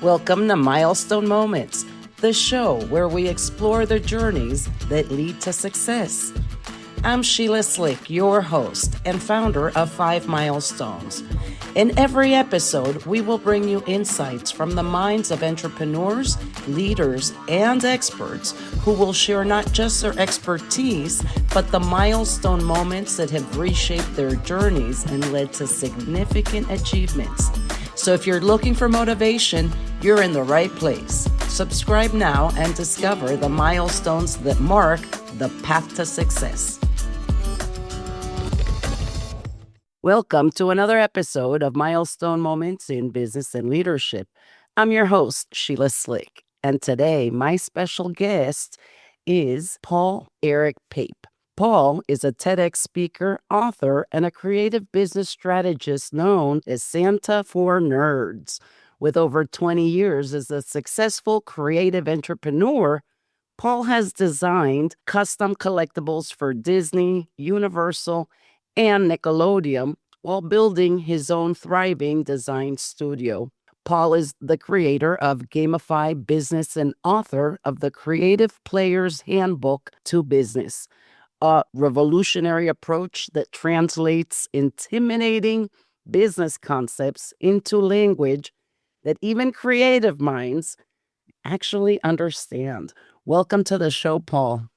Welcome to Milestone Moments, the show where we explore the journeys that lead to success. I'm Sheila Slick, your host and founder of 5 Milestones. In every episode, we will bring you insights from the minds of entrepreneurs, leaders, and experts who will share not just their expertise, but the milestone moments that have reshaped their journeys and led to significant achievements. So if you're looking for motivation, you're in the right place. Subscribe now and discover the milestones that mark the path to success. Welcome to another episode of Milestone Moments in Business and Leadership. I'm your host, Sheila Slick, and today my special guest is Eric Pape. Paul is a TEDx speaker, author, and a creative business strategist known as Santa for Nerds. With over 20 years as a successful creative entrepreneur, Paul has designed custom collectibles for Disney, Universal, and Nickelodeon while building his own thriving design studio. Paul is the creator of Gamify Business and author of the Creative Player's Handbook to Business, a revolutionary approach that translates intimidating business concepts into language that even creative minds actually understand. Welcome to the show, Paul.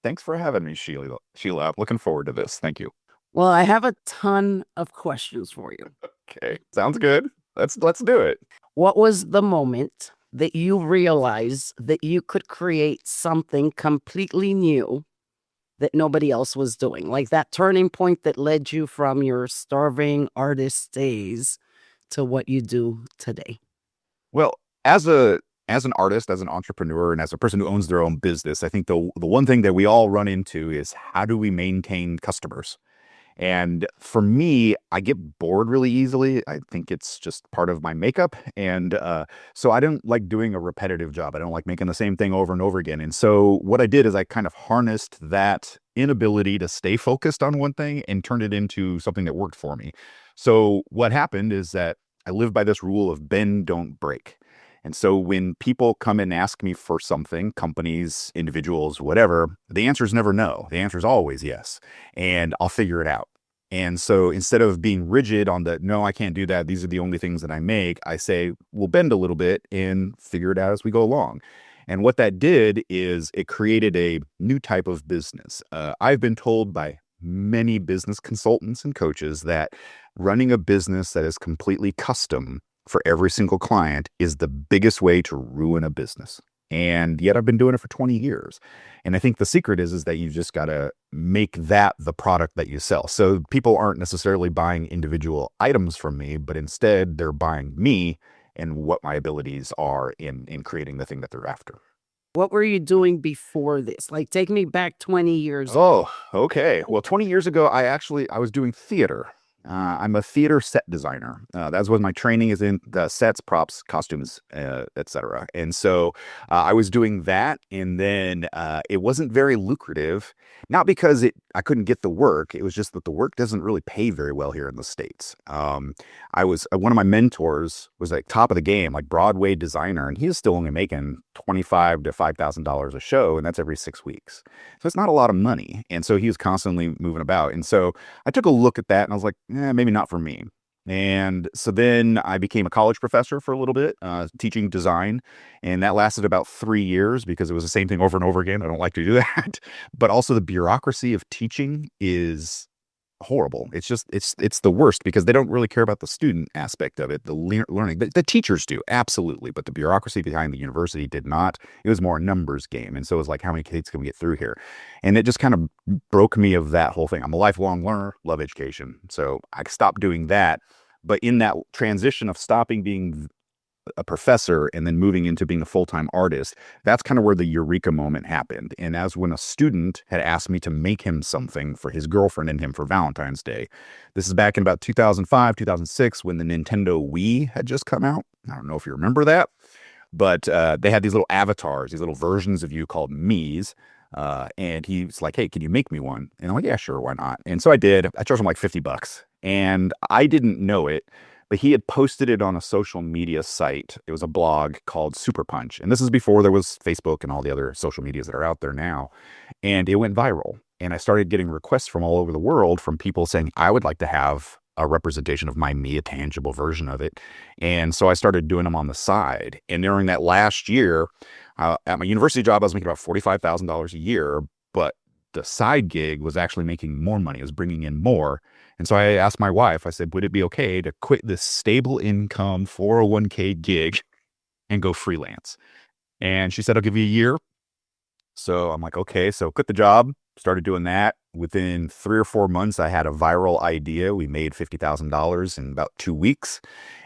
Thanks for having me, Sheila. I'm looking forward to this. Thank you. Well, I have a ton of questions for you. Okay, sounds good. Let's do it. What was the moment that you realized that you could create something completely new that nobody else was doing? Like that turning point that led you from your starving artist days to what you do today? Well, as an artist, as an entrepreneur, and as a person who owns their own business, I think the one thing that we all run into is how do we maintain customers? And for me, I get bored really easily. I think it's just part of my makeup. And so I don't like doing a repetitive job. I don't like making the same thing over and over again. And so what I did is I kind of harnessed that inability to stay focused on one thing and turned it into something that worked for me. So what happened is that I live by this rule of bend, don't break. And so when people come and ask me for something, companies, individuals, whatever, the answer is never no. The answer is always yes. And I'll figure it out. And so instead of being rigid on the, no, I can't do that, these are the only things that I make, I say, we'll bend a little bit and figure it out as we go along. And what that did is it created a new type of business. I've been told by many business consultants and coaches that running a business that is completely custom for every single client is the biggest way to ruin a business. And yet I've been doing it for 20 years. And I think the secret is that you've just got to make that the product that you sell. So people aren't necessarily buying individual items from me, but instead they're buying me and what my abilities are in creating the thing that they're after. What were you doing before this? Like, take me back 20 years. Oh, okay. Well, 20 years ago, I was doing theater. I'm a theater set designer. That's what my training is in: the sets, props, costumes, etc. And so I was doing that, and then it wasn't very lucrative. Not because I couldn't get the work; it was just that the work doesn't really pay very well here in the States. I was one of my mentors was like top of the game, like Broadway designer, and he was still only making $25,000 to $5,000 a show, and that's every 6 weeks. So it's not a lot of money, and so he was constantly moving about. And so I took a look at that, and I was like, maybe not for me. And so then I became a college professor for a little bit, teaching design. And that lasted about 3 years because it was the same thing over and over again. I don't like to do that. But also the bureaucracy of teaching is horrible. It's the worst because they don't really care about the student aspect of it, the learning. The teachers do, absolutely. But the bureaucracy behind the university did not. It was more a numbers game. And so it was like, how many kids can we get through here? And it just kind of broke me of that whole thing. I'm a lifelong learner, love education. So I stopped doing that. But in that transition of stopping being a professor and then moving into being a full-time artist, that's kind of where the eureka moment happened. And as when a student had asked me to make him something for his girlfriend and him for Valentine's Day. This is back in about 2005, 2006, when the Nintendo Wii had just come out. I don't know if you remember that, but they had these little avatars, these little versions of you called Miis. And he's like, hey, can you make me one? And I'm like, yeah, sure, why not? And so I did. I charged him like $50. And I didn't know it, but he had posted it on a social media site. It was a blog called Super Punch. And this is before there was Facebook and all the other social medias that are out there now. And it went viral. And I started getting requests from all over the world from people saying, I would like to have a representation of my me, a tangible version of it. And so I started doing them on the side. And during that last year, at my university job, I was making about $45,000 a year, but the side gig was actually making more money. It was bringing in more. And so I asked my wife, I said, would it be okay to quit this stable income 401k gig and go freelance? And she said, I'll give you a year. So I'm like, okay. So quit the job, started doing that. Within 3 or 4 months, I had a viral idea. We made $50,000 in about 2 weeks.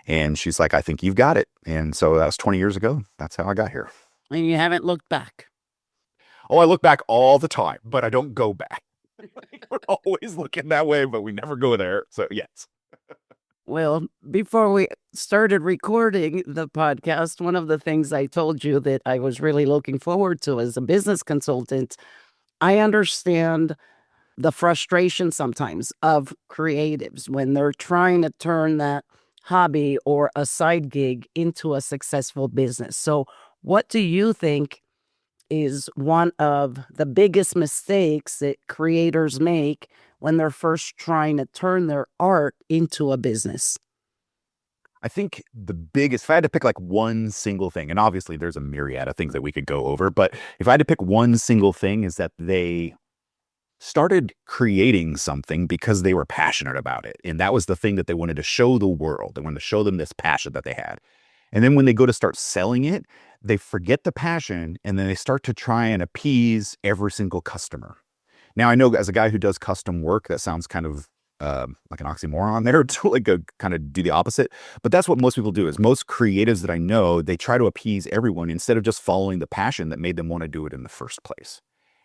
And she's like, I think you've got it. And so that was 20 years ago. That's how I got here. And you haven't looked back. Oh, I look back all the time, but I don't go back. We're always looking that way, but we never go there. So yes. Well, before we started recording the podcast, one of the things I told you that I was really looking forward to as a business consultant, I understand the frustration sometimes of creatives when they're trying to turn that hobby or a side gig into a successful business. So, what do you think is one of the biggest mistakes that creators make when they're first trying to turn their art into a business? I think the biggest, if I had to pick like one single thing, and obviously there's a myriad of things that we could go over, but if I had to pick one single thing, is that they started creating something because they were passionate about it. And that was the thing that they wanted to show the world. They wanted to show them this passion that they had. And then when they go to start selling it, they forget the passion and then they start to try and appease every single customer. Now, I know as a guy who does custom work, that sounds kind of like an oxymoron there to like go kind of do the opposite. But that's what most people do is most creatives that I know, they try to appease everyone instead of just following the passion that made them want to do it in the first place.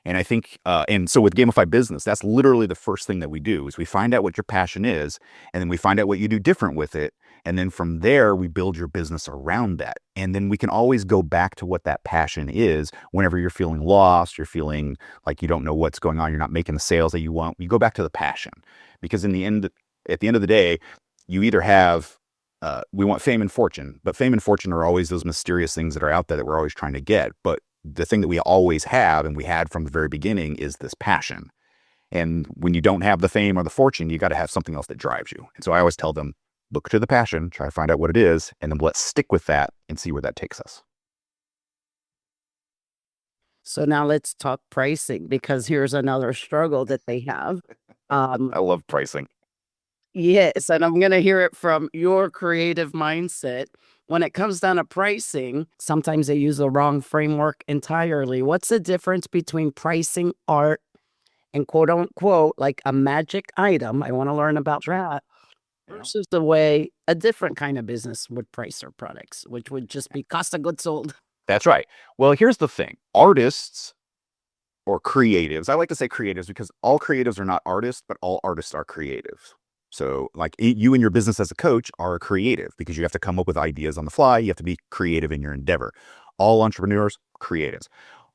And I think, and so with Gamify Business, that's literally the first thing that we do is we find out what your passion is, and then we find out what you do different with it. And then from there, we build your business around that. And then we can always go back to what that passion is whenever you're feeling lost, you're feeling like you don't know what's going on, you're not making the sales that you want. You go back to the passion because at the end of the day, you either have, we want fame and fortune, but fame and fortune are always those mysterious things that are out there that we're always trying to get. But the thing that we always have and we had from the very beginning is this passion. And when you don't have the fame or the fortune, you got to have something else that drives you. And so I always tell them, look to the passion, try to find out what it is, and then let's stick with that and see where that takes us. So now let's talk pricing because here's another struggle that they have. I love pricing. Yes, and I'm going to hear it from your creative mindset. When it comes down to pricing, sometimes they use the wrong framework entirely. What's the difference between pricing art and quote unquote, like a magic item? I want to learn about that versus the way a different kind of business would price their products, which would just be cost of goods sold. That's right. Well, here's the thing. Artists or creatives, I like to say creatives because all creatives are not artists, but all artists are creatives. So like you and your business as a coach are a creative because you have to come up with ideas on the fly. You have to be creative in your endeavor. All entrepreneurs, creatives.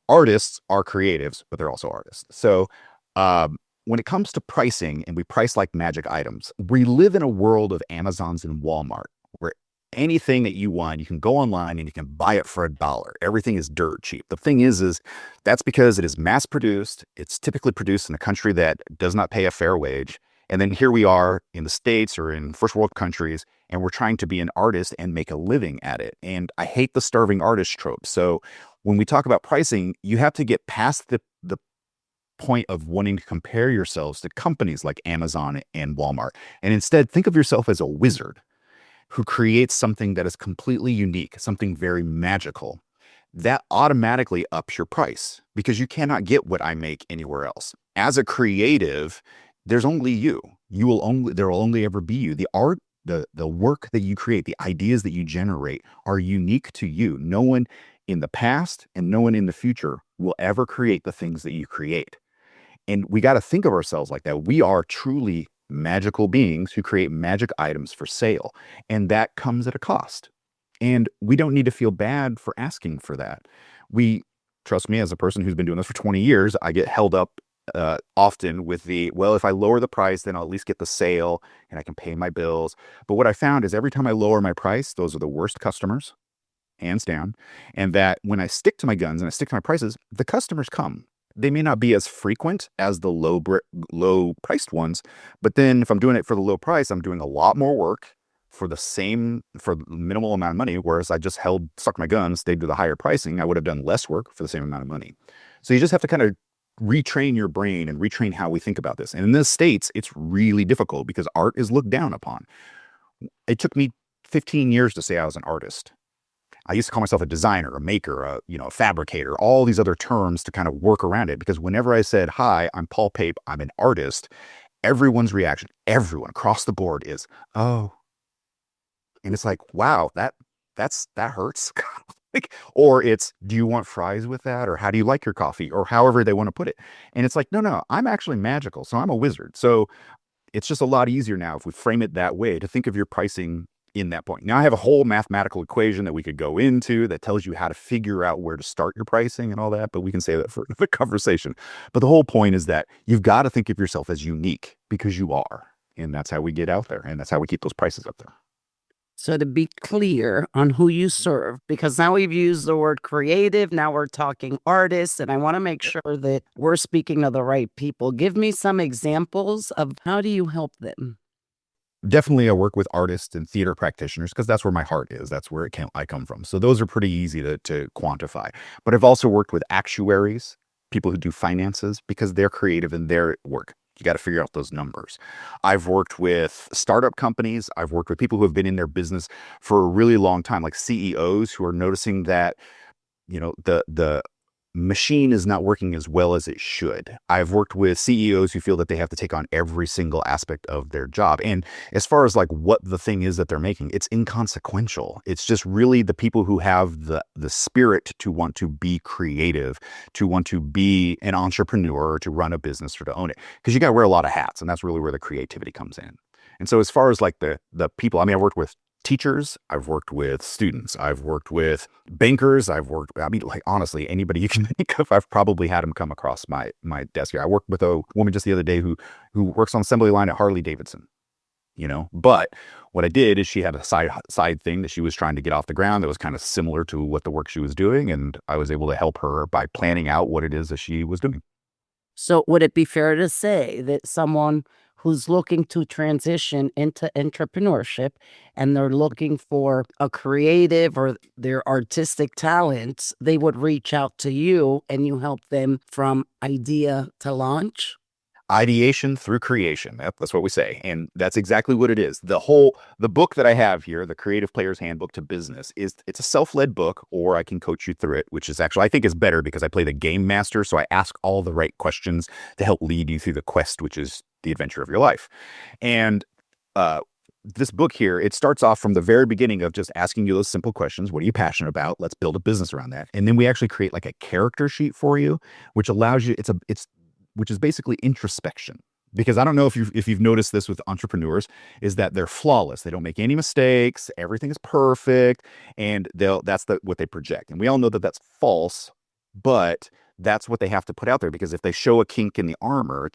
Artists are creatives, but they're also artists. So when it comes to pricing and we price like magic items, we live in a world of Amazons and Walmart where anything that you want, you can go online and you can buy it for $1. Everything is dirt cheap. The thing is that's because it is mass produced. It's typically produced in a country that does not pay a fair wage. And then here we are in the States or in first world countries, and we're trying to be an artist and make a living at it. And I hate the starving artist trope. So when we talk about pricing, you have to get past the point of wanting to compare yourselves to companies like Amazon and Walmart. And instead, think of yourself as a wizard who creates something that is completely unique, something very magical. That automatically ups your price because you cannot get what I make anywhere else. As a creative, there's only you. There will only ever be you. The art, the work that you create, the ideas that you generate are unique to you. No one in the past and no one in the future will ever create the things that you create. And we got to think of ourselves like that. We are truly magical beings who create magic items for sale. And that comes at a cost. And we don't need to feel bad for asking for that. Trust me, as a person who's been doing this for 20 years, I get held up often with well, if I lower the price, then I'll at least get the sale and I can pay my bills. But what I found is every time I lower my price, those are the worst customers, hands down. And that when I stick to my guns and I stick to my prices, the customers come. They may not be as frequent as the low priced ones, but then if I'm doing it for the low price, I'm doing a lot more work for minimal amount of money. Whereas I just stuck my guns, stayed to the higher pricing, I would have done less work for the same amount of money. So you just have to kind of retrain your brain and retrain how we think about this. And in the States, it's really difficult because art is looked down upon. It took me 15 years to say I was an artist. I used to call myself a designer, a maker, a fabricator, all these other terms to kind of work around it. Because whenever I said, "Hi, I'm Paul Pape, I'm an artist," everyone's reaction, everyone across the board is, "Oh," and it's like, wow, that hurts. Like, or it's, "Do you want fries with that?" Or, "How do you like your coffee?" Or however they want to put it. And it's like, no, I'm actually magical. So I'm a wizard. So it's just a lot easier now if we frame it that way to think of your pricing in that point. Now I have a whole mathematical equation that we could go into that tells you how to figure out where to start your pricing and all that, but we can say that for the conversation. But the whole point is that you've got to think of yourself as unique because you are. And that's how we get out there. And that's how we keep those prices up there. So to be clear on who you serve, because now we've used the word creative, now we're talking artists, and I want to make Yep. sure that we're speaking to the right people. Give me some examples of how do you help them? Definitely, I work with artists and theater practitioners because that's where my heart is. That's where I come from. So those are pretty easy to quantify. But I've also worked with actuaries, people who do finances, because they're creative in their work. You got to figure out those numbers. I've worked with startup companies. I've worked with people who have been in their business for a really long time, like CEOs who are noticing that the machine is not working as well as it should. I've worked with CEOs who feel that they have to take on every single aspect of their job. And as far as like what the thing is that they're making, it's inconsequential. It's just really the people who have the spirit to want to be creative, to want to be an entrepreneur, or to run a business or to own it. Because you got to wear a lot of hats, and that's really where the creativity comes in. And so as far as like the people, I mean, I've worked with teachers, I've worked with students, I've worked with bankers, like honestly, anybody you can think of, I've probably had them come across my desk here. I worked with a woman just the other day who works on the assembly line at Harley Davidson, but what I did is she had a side thing that she was trying to get off the ground that was kind of similar to what the work she was doing, and I was able to help her by planning out what it is that she was doing. So would it be fair to say that someone who's looking to transition into entrepreneurship and they're looking for a creative or their artistic talents, they would reach out to you and you help them from idea to launch? Ideation through creation. That's what we say. And that's exactly what it is. The book that I have here, The Creative Player's Handbook to Business, it's a self-led book, or I can coach you through it, which is actually, I think is better because I play the game master. So I ask all the right questions to help lead you through the quest, which is the adventure of your life. And this book here, it starts off from the very beginning of just asking you those simple questions. What are you passionate about? Let's build a business around that. And then we actually create like a character sheet for you, which allows you, which is basically introspection. Because I don't know if you've noticed this with entrepreneurs, is that they're flawless. They don't make any mistakes. Everything is perfect, and that's what they project. And we all know that that's false, but that's what they have to put out there. Because if they show a chink in the armor,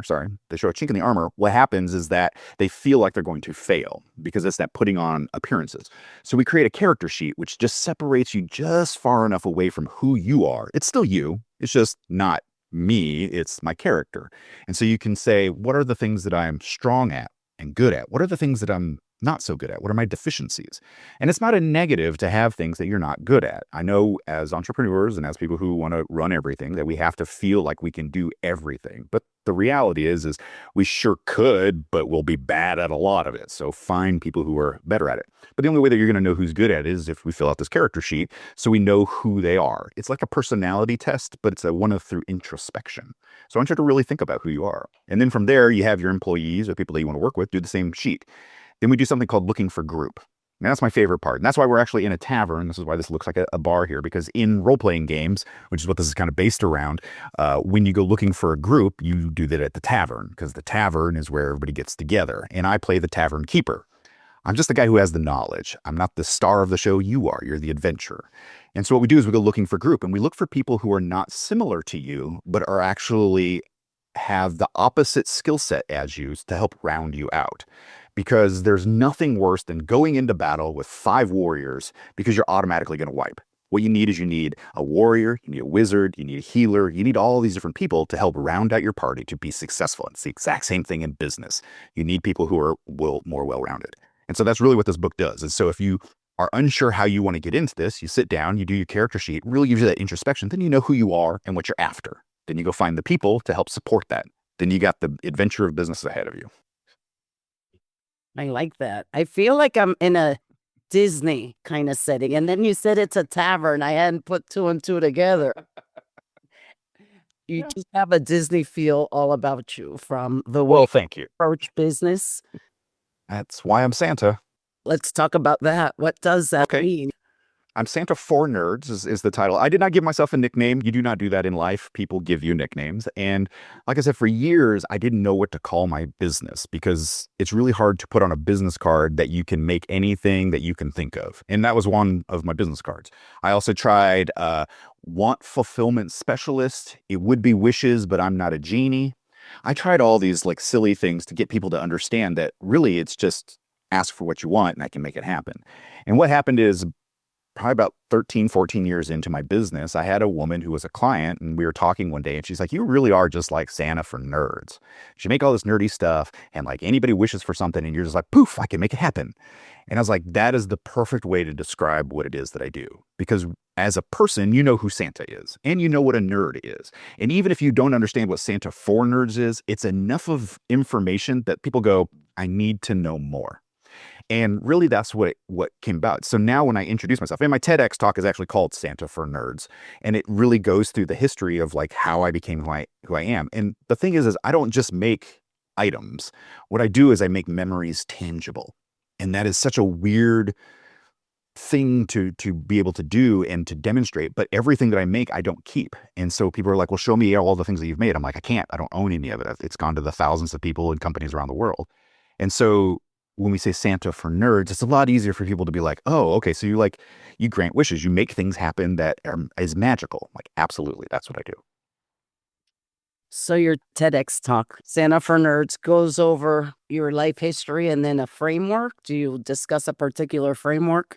sorry, they show a chink in the armor, what happens is that they feel like they're going to fail because it's that putting on appearances. So we create a character sheet which just separates you just far enough away from who you are. It's still you. It's just not me, it's my character. And so you can say, what are the things that I'm strong at and good at? What are the things that I'm not so good at? What are my deficiencies? And it's not a negative to have things that you're not good at. I know as entrepreneurs and as people who want to run everything that we have to feel like we can do everything. But the reality is we sure could, but we'll be bad at a lot of it. So find people who are better at it. But the only way that you're going to know who's good at it is if we fill out this character sheet so we know who they are. It's like a personality test, but it's through introspection. So I want you to really think about who you are. And then from there, you have your employees or people that you want to work with do the same sheet. Then we do something called looking for group. And that's my favorite part. And that's why we're actually in a tavern. This is why this looks like a bar here, because in role-playing games, which is what this is kind of based around, when you go looking for a group, you do that at the tavern, because the tavern is where everybody gets together. And I play the tavern keeper. I'm just the guy who has the knowledge. I'm not the star of the show. You are. You're the adventurer. And so what we do is we go looking for group, and we look for people who are not similar to you, but are actually have the opposite skill set as you to help round you out. Because there's nothing worse than going into battle with 5 warriors because you're automatically going to wipe. What you need a warrior, you need a wizard, you need a healer, you need all these different people to help round out your party to be successful. It's the exact same thing in business. You need people who are more well-rounded. And so that's really what this book does. And so if you are unsure how you want to get into this, you sit down, you do your character sheet, really gives you that introspection, then you know who you are and what you're after. Then you go find the people to help support that. Then you got the adventure of business ahead of you. I like that. I feel like I'm in a Disney kind of setting. And then you said it's a tavern. I hadn't put 2 and 2 together. You Yeah. just have a Disney feel all about you from the way Well, you thank you. approach business. That's why I'm Santa. Let's talk about that. What does that Okay. mean? I'm Santa for Nerds is the title. I did not give myself a nickname. You do not do that in life. People give you nicknames. And like I said, for years, I didn't know what to call my business because it's really hard to put on a business card that you can make anything that you can think of. And that was one of my business cards. I also tried want fulfillment specialist. It would be wishes, but I'm not a genie. I tried all these like silly things to get people to understand that really it's just ask for what you want and I can make it happen. And what happened is probably about 13, 14 years into my business, I had a woman who was a client and we were talking one day and she's like, you really are just like Santa for nerds. You make all this nerdy stuff and like anybody wishes for something and you're just like, poof, I can make it happen. And I was like, that is the perfect way to describe what it is that I do. Because as a person, you know who Santa is and you know what a nerd is. And even if you don't understand what Santa for Nerds is, it's enough of information that people go, I need to know more. And really, that's what came about. So now when I introduce myself, and my TEDx talk is actually called Santa for Nerds, and it really goes through the history of like how I became who I am. And the thing is I don't just make items. What I do is I make memories tangible. And that is such a weird thing to be able to do and to demonstrate, but everything that I make, I don't keep. And so people are like, well, show me all the things that you've made. I'm like, I can't, I don't own any of it. It's gone to the thousands of people and companies around the world. And so when we say Santa for Nerds, it's a lot easier for people to be like, oh, okay, so you grant wishes, you make things happen that is magical. Like, absolutely, that's what I do. So your TEDx talk, Santa for Nerds, goes over your life history and then a framework. Do you discuss a particular framework?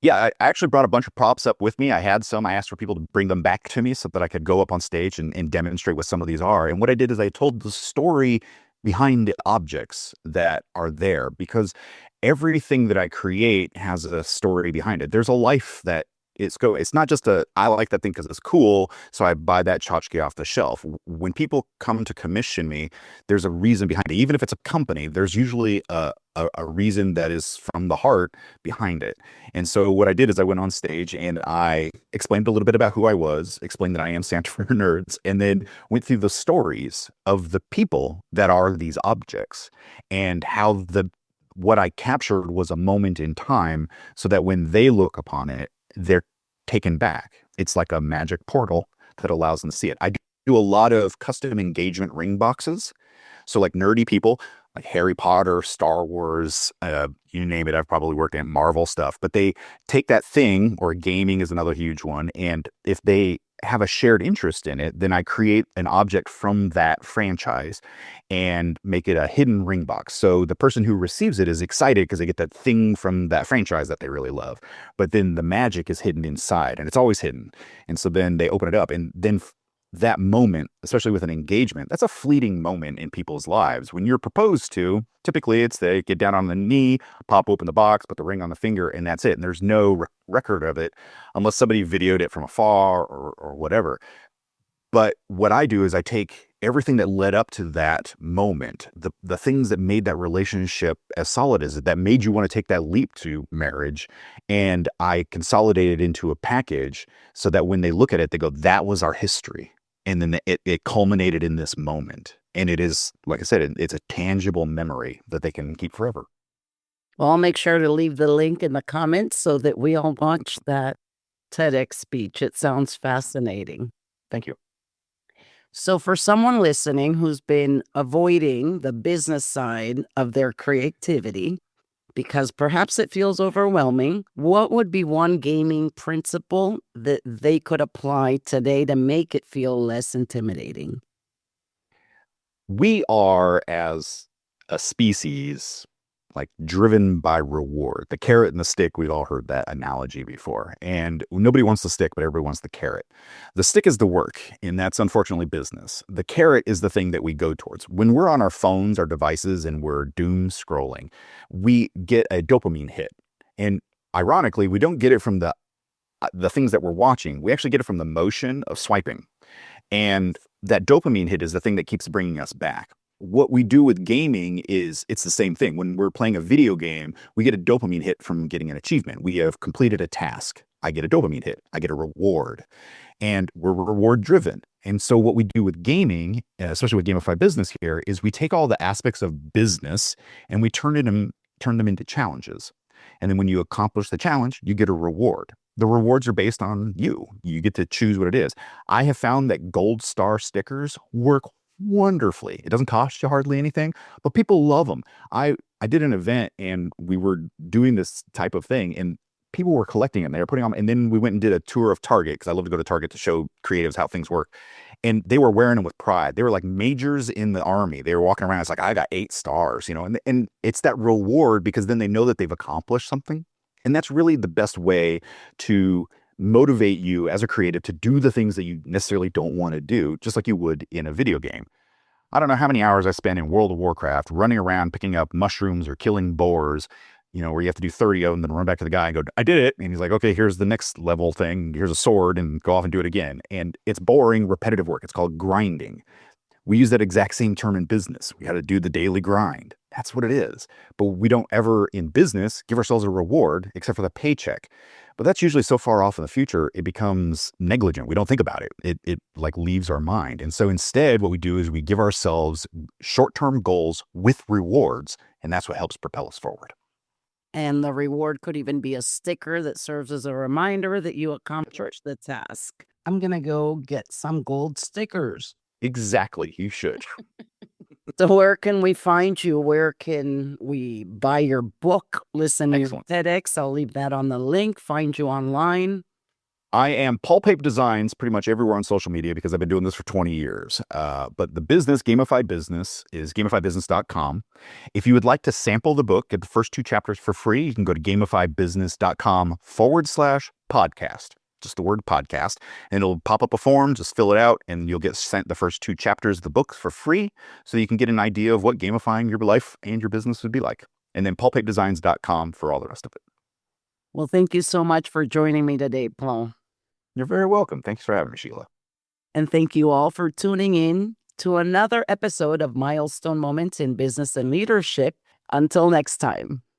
Yeah, I actually brought a bunch of props up with me. I had some. I asked for people to bring them back to me so that I could go up on stage and demonstrate what some of these are. And what I did is I told the story behind the objects that are there because everything that I create has a story behind it. There's a life that it's not just I like that thing because it's cool, so I buy that tchotchke off the shelf. When people come to commission me, there's a reason behind it. Even if it's a company, there's usually a reason that is from the heart behind it. And so what I did is I went on stage and I explained a little bit about who I was, explained that I am Santa for Nerds, and then went through the stories of the people that are these objects and how what I captured was a moment in time so that when they look upon it, they're taken back. It's like a magic portal that allows them to see it. I do a lot of custom engagement ring boxes. So like nerdy people like Harry Potter, Star Wars, you name it. I've probably worked in Marvel stuff, but they take that thing, or gaming is another huge one. And if they have a shared interest in it, then I create an object from that franchise and make it a hidden ring box. So the person who receives it is excited because they get that thing from that franchise that they really love. But then the magic is hidden inside and it's always hidden. And so then they open it up and then that moment, especially with an engagement, that's a fleeting moment in people's lives. When you're proposed to, typically it's they get down on the knee, pop open the box, put the ring on the finger, and that's it. And there's no record of it unless somebody videoed it from afar or whatever. But what I do is I take everything that led up to that moment, the things that made that relationship as solid as it, that made you want to take that leap to marriage, and I consolidate it into a package so that when they look at it, they go, that was our history. And then it culminated in this moment. And it is, like I said, it's a tangible memory that they can keep forever. Well, I'll make sure to leave the link in the comments so that we all watch that TEDx speech. It sounds fascinating. Thank you. So for someone listening who's been avoiding the business side of their creativity because perhaps it feels overwhelming, what would be one gaming principle that they could apply today to make it feel less intimidating? We are, as a species, like driven by reward. The carrot and the stick, we've all heard that analogy before. And nobody wants the stick, but everybody wants the carrot. The stick is the work, and that's unfortunately business. The carrot is the thing that we go towards. When we're on our phones, our devices, and we're doom scrolling, we get a dopamine hit. And ironically, we don't get it from the things that we're watching. We actually get it from the motion of swiping. And that dopamine hit is the thing that keeps bringing us back. What we do with gaming is it's the same thing. When we're playing a video game, we get a dopamine hit from getting an achievement. We have completed a task. I get a dopamine hit. I get a reward. And we're reward driven. And so what we do with gaming, especially with gamified business here, is we take all the aspects of business and we turn them into challenges. And then when you accomplish the challenge, you get a reward. The rewards are based on you. You get to choose what it is. I have found that gold star stickers work wonderfully. It doesn't cost you hardly anything, but people love them. I did an event and we were doing this type of thing and people were collecting them. They were putting them, and then we went and did a tour of Target because I love to go to Target to show creatives how things work. And they were wearing them with pride. They were like majors in the army. They were walking around. It's like, I got 8 stars, and it's that reward because then they know that they've accomplished something. And that's really the best way to motivate you as a creative to do the things that you necessarily don't want to do, just like you would in a video game. I don't know how many hours I spent in World of Warcraft running around picking up mushrooms or killing boars, where you have to do 30 of them, then run back to the guy and go, I did it. And he's like, okay, here's the next level thing. Here's a sword, and go off and do it again. And it's boring, repetitive work. It's called grinding. We use that exact same term in business. We got to do the daily grind. That's what it is. But we don't ever in business give ourselves a reward except for the paycheck. But that's usually so far off in the future, it becomes negligent. We don't think about it. It like leaves our mind. And so instead, what we do is we give ourselves short-term goals with rewards, and that's what helps propel us forward. And the reward could even be a sticker that serves as a reminder that you That's right. accomplished the task. I'm going to go get some gold stickers. Exactly. You should. So where can we find you? Where can we buy your book, listen to your Excellent. TEDx? I'll leave that on the link. Find you online. I am Paul Pape Designs pretty much everywhere on social media because I've been doing this for 20 years. But the business, Gamified Business, is gamifiedbusiness.com. If you would like to sample the book, get the first 2 chapters for free, you can go to gamifiedbusiness.com/podcast. Just the word podcast. And it'll pop up a form, just fill it out, and you'll get sent the first 2 chapters of the book for free so you can get an idea of what gamifying your life and your business would be like. And then paulpapedesigns.com for all the rest of it. Well, thank you so much for joining me today, Paul. You're very welcome. Thanks for having me, Sheila. And thank you all for tuning in to another episode of Milestone Moments in Business and Leadership. Until next time.